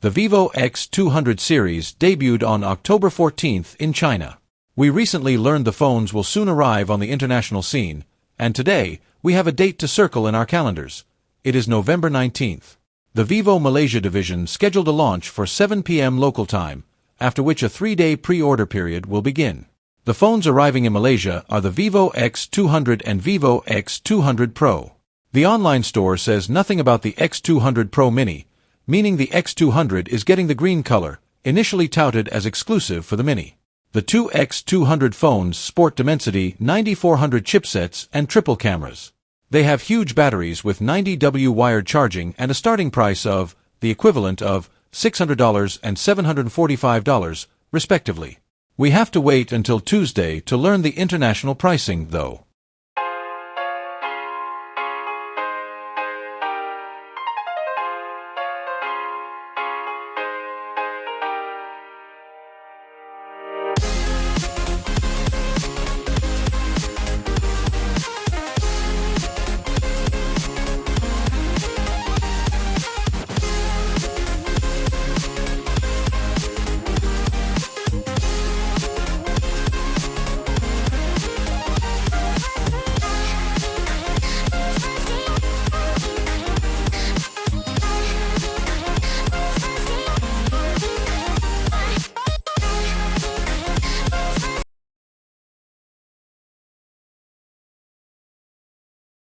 The Vivo X200 series debuted on October 14th in China. We recently learned the phones will soon arrive on the international scene, and today, we have a date to circle in our calendars. It is November 19th. The Vivo Malaysia division scheduled a launch for 7 p.m. local time, after which a 3-day pre-order period will begin. The phones arriving in Malaysia are the Vivo X200 and Vivo X200 Pro. The online store says nothing about the X200 Pro Mini, meaning the X200 is getting the green color, initially touted as exclusive for the Mini. The two X200 phones sport Dimensity 9400 chipsets and triple cameras. They have huge batteries with 90W wired charging and a starting price of, the equivalent of, $600 and $745, respectively. We have to wait until Tuesday to learn the international pricing, though.